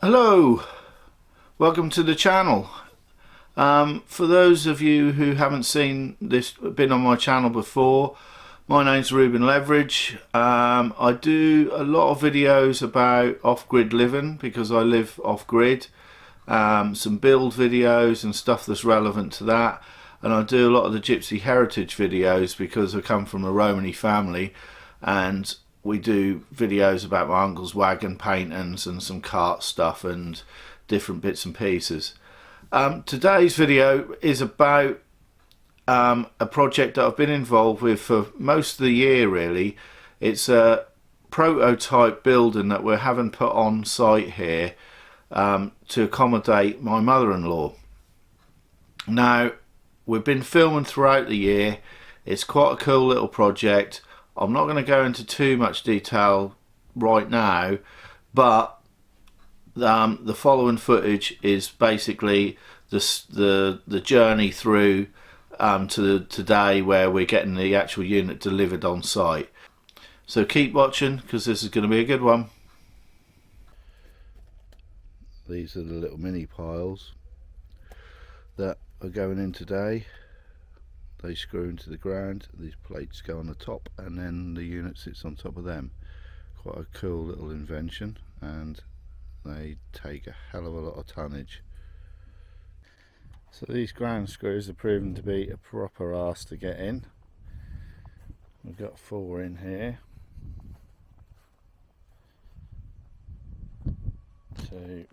Hello, welcome to the channel. For those of you who haven't seen this, been on my channel before, my name's Ruben Leverage. I do a lot of videos about off-grid living because I live off-grid, some build videos and stuff that's relevant to that, and I do a lot of the Gypsy heritage videos because I come from a Romany family, and we do videos about my uncle's wagon paintings and some cart stuff and different bits and pieces. Today's video is about a project that I've been involved with for most of the year really. It's a prototype building that we're having put on site here to accommodate my mother-in-law. Now, we've been filming throughout the year. It's quite a cool little project. I'm not going to go into too much detail right now, but the following footage is basically the journey through to today, where we're getting the actual unit delivered on site. So keep watching because this is going to be a good one. These are the little mini piles that are going in today. They screw into the ground, these plates go on the top, and then the unit sits on top of them. Quite a cool little invention, and they take a hell of a lot of tonnage. So these ground screws are proven to be a proper arse to get in. We've got 4 in here. 2.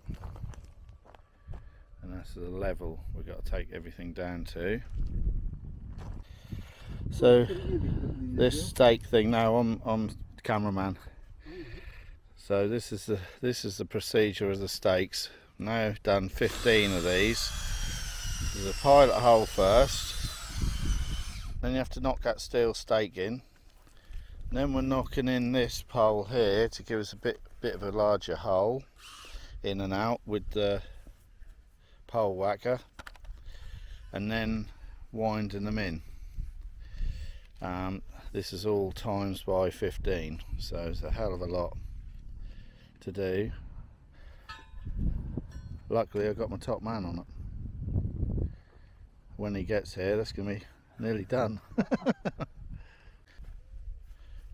And that's the level we've got to take everything down to. So this stake thing, now I'm cameraman. So this is the procedure of the stakes. Now done 15 of these. There's a pilot hole first, then you have to knock that steel stake in. Then we're knocking in this pole here to give us a bit of a larger hole in and out with the pole whacker, and then winding them in. This is all times by 15, so it's a hell of a lot to do. Luckily I got my top man on it. When he gets here, that's going to be nearly done.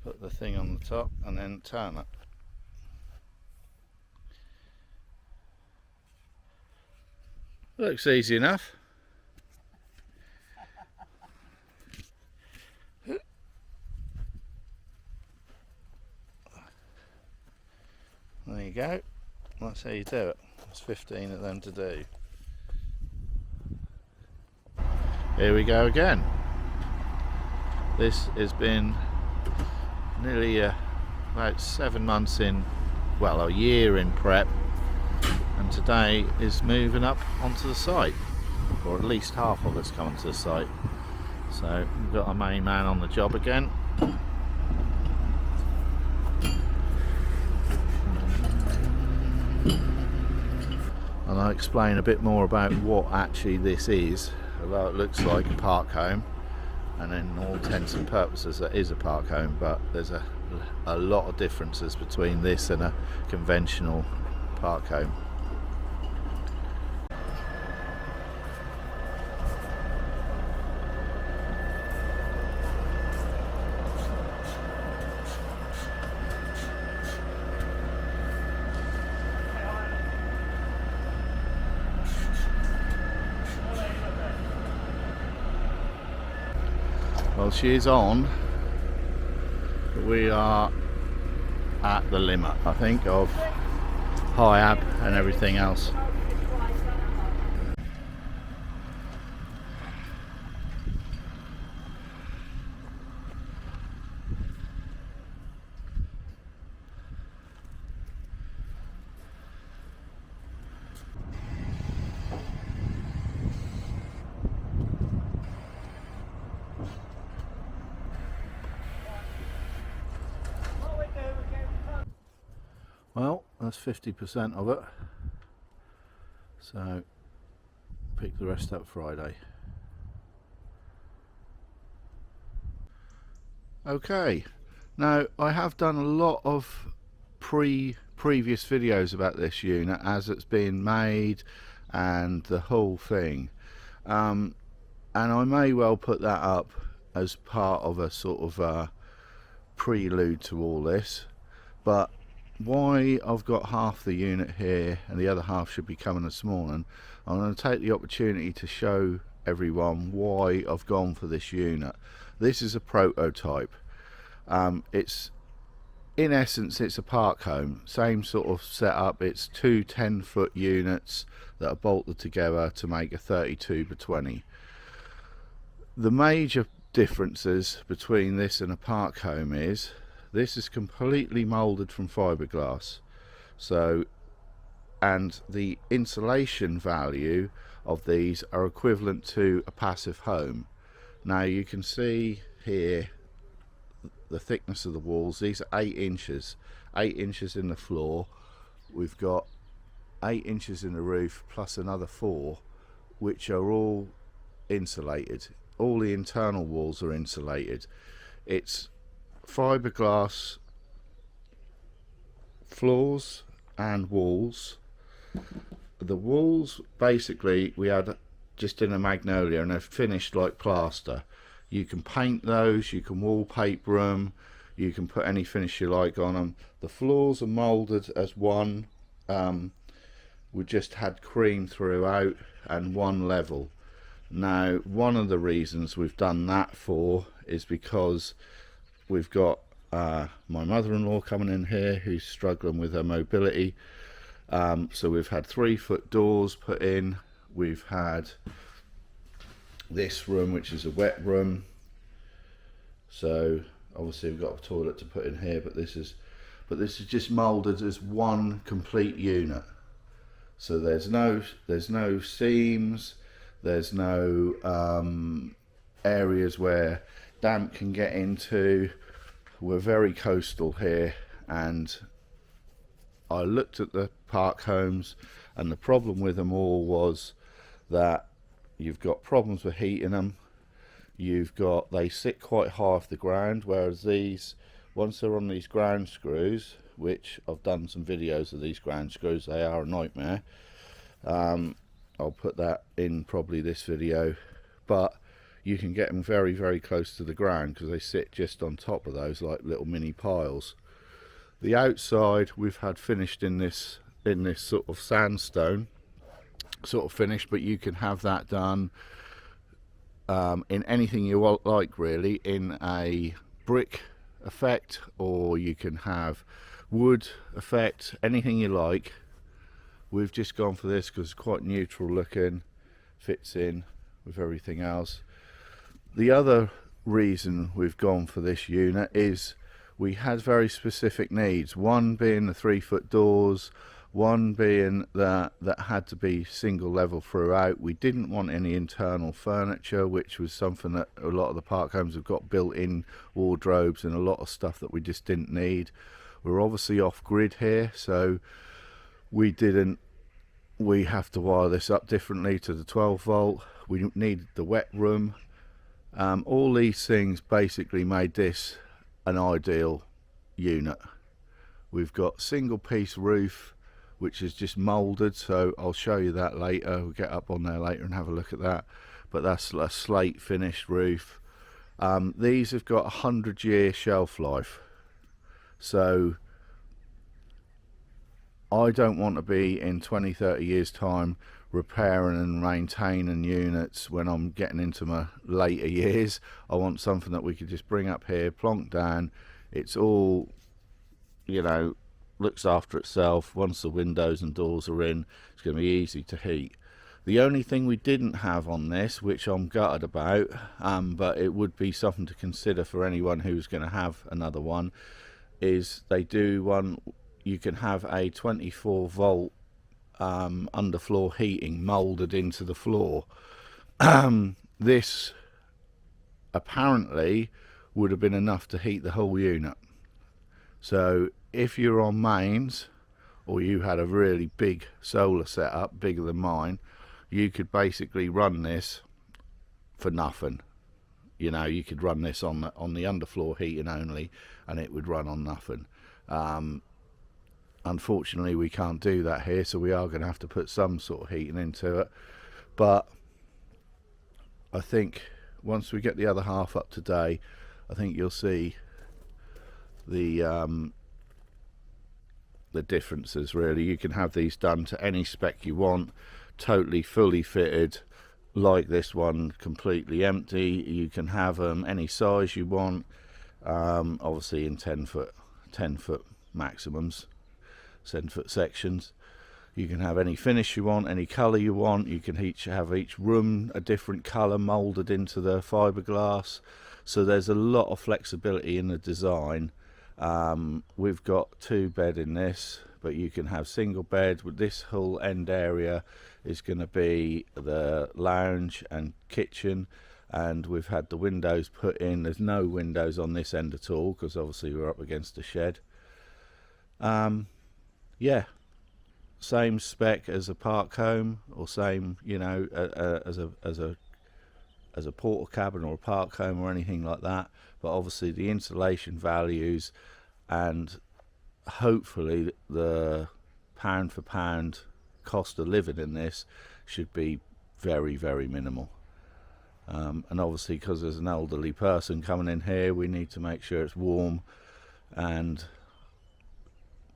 Put the thing on the top and then turn it. Looks easy enough. There you go. That's how you do it. There's 15 of them to do. Here we go again. This has been nearly about 7 months in, well, a year in prep, and today is moving up onto the site, or at least half of it's coming to the site. So we've got our main man on the job again. And I'll explain a bit more about what actually this is. Although it looks like a park home, and in all intents and purposes it is a park home, but there's a lot of differences between this and a conventional park home. Well, she is on, but we are at the limit, I think, of high ab and everything else. Well, that's 50% of it, so pick the rest up Friday. Okay, now I have done a lot of previous videos about this unit as it's being made and the whole thing, and I may well put that up as part of a sort of prelude to all this. But why I've got half the unit here and the other half should be coming this morning, I'm going to take the opportunity to show everyone why I've gone for this unit. This is a prototype. It's, in essence, it's a park home, same sort of setup. It's two 10-foot units that are bolted together to make a 32 by 20. The major differences between this and a park home is this is completely moulded from fiberglass, and the insulation value of these are equivalent to a passive home. Now you can see here the thickness of the walls. These are 8 inches in the floor. We've got 8 inches in the roof plus another 4, which are all insulated. All the internal walls are insulated. It's fiberglass floors and walls. The walls basically we had just in a magnolia and they're finished like plaster. You can paint those, you can wallpaper them, you can put any finish you like on them. The floors are moulded as one. We just had cream throughout and one level. Now one of the reasons we've done that for is because we've got my mother-in-law coming in here who's struggling with her mobility, so we've had 3-foot doors put in. We've had this room, which is a wet room, so obviously we've got a toilet to put in here, but this is just moulded as one complete unit. So there's no seams, there's no areas where damp can get into. We're very coastal here, and I looked at the park homes, and the problem with them all was that you've got problems with heating them. They sit quite high off the ground, whereas these, once they're on these ground screws, which I've done some videos of these ground screws, they are a nightmare. I'll put that in probably this video, but you can get them very, very close to the ground because they sit just on top of those like little mini piles. The outside we've had finished in this sort of sandstone sort of finish, but you can have that done in anything you like really, in a brick effect, or you can have wood effect, anything you like. We've just gone for this because it's quite neutral looking, fits in with everything else. The other reason we've gone for this unit is we had very specific needs, one being the 3-foot doors, one being that had to be single level throughout. We didn't want any internal furniture, which was something that a lot of the park homes have got built-in wardrobes and a lot of stuff that we just didn't need. We're obviously off grid here, so we have to wire this up differently to the 12 volt. We needed the wet room. All these things basically made this an ideal unit. We've got single piece roof, which is just moulded, so I'll show you that later. We'll get up on there later and have a look at that, but that's a slate finished roof. These have got 100-year shelf life, so I don't want to be in 20-30 years time repairing and maintaining units when I'm getting into my later years. I want something that we could just bring up here, plonk down. It's all, you know, looks after itself. Once the windows and doors are in, it's going to be easy to heat. The only thing we didn't have on this, which I'm gutted about, but it would be something to consider for anyone who's going to have another one, is they do one, you can have a 24 volt underfloor heating moulded into the floor. This apparently would have been enough to heat the whole unit. So if you're on mains, or you had a really big solar setup, bigger than mine, you could basically run this for nothing. You know, you could run this on the underfloor heating only, and it would run on nothing. unfortunately we can't do that here, so we are going to have to put some sort of heating into it. But I think once we get the other half up today, I think you'll see the differences. Really, you can have these done to any spec you want, totally fully fitted, like this one, completely empty. You can have them any size you want, obviously in 10 foot maximums, 10 foot sections. You can have any finish you want, any colour you want. You can have each room a different colour moulded into the fiberglass. So there's a lot of flexibility in the design. We've got 2 bed in this, but you can have single bed. With this whole end area is going to be the lounge and kitchen, and we've had the windows put in. There's no windows on this end at all because obviously we're up against a shed. Yeah, same spec as a park home, or same, you know, as a porter cabin or a park home or anything like that. But obviously the insulation values and hopefully the pound for pound cost of living in this should be very, very minimal. And obviously because there's an elderly person coming in here, we need to make sure it's warm and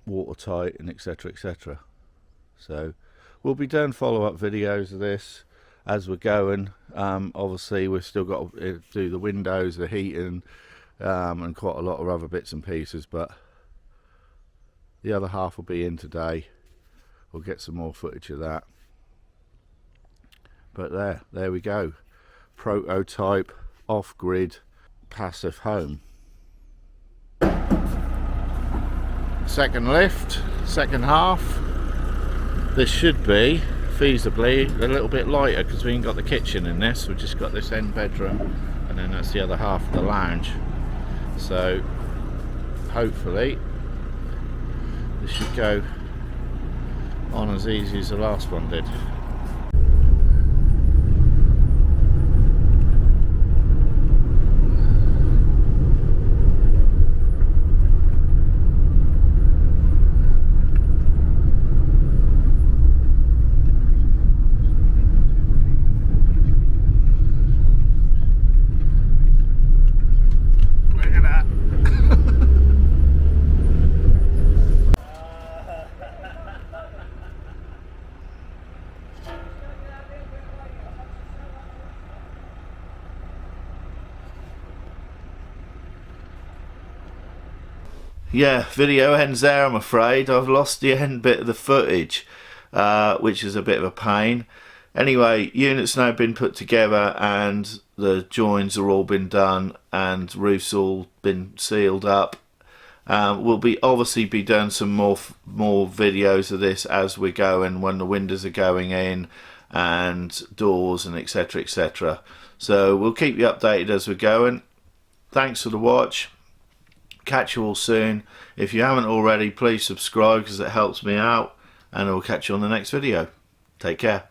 watertight and etc, etc. So we'll be doing follow-up videos of this as we're going. Obviously we've still got to do the windows, the heating, and quite a lot of other bits and pieces, but the other half will be in today. We'll get some more footage of that. But there we go. Prototype off-grid passive home. Second lift, second half. This should be feasibly a little bit lighter because we ain't got the kitchen in this. We've just got this end bedroom, and then that's the other half of the lounge. So hopefully this should go on as easy as the last one did. Yeah, video ends there, I'm afraid. I've lost the end bit of the footage, which is a bit of a pain. Anyway, units now been put together and the joins are all been done and roof's all been sealed up. We'll obviously be doing some more videos of this as we go, and when the windows are going in and doors and etc, etc. So we'll keep you updated as we're going. Thanks for the watch. Catch you all soon. If you haven't already, please subscribe because it helps me out, and I'll catch you on the next video. Take care.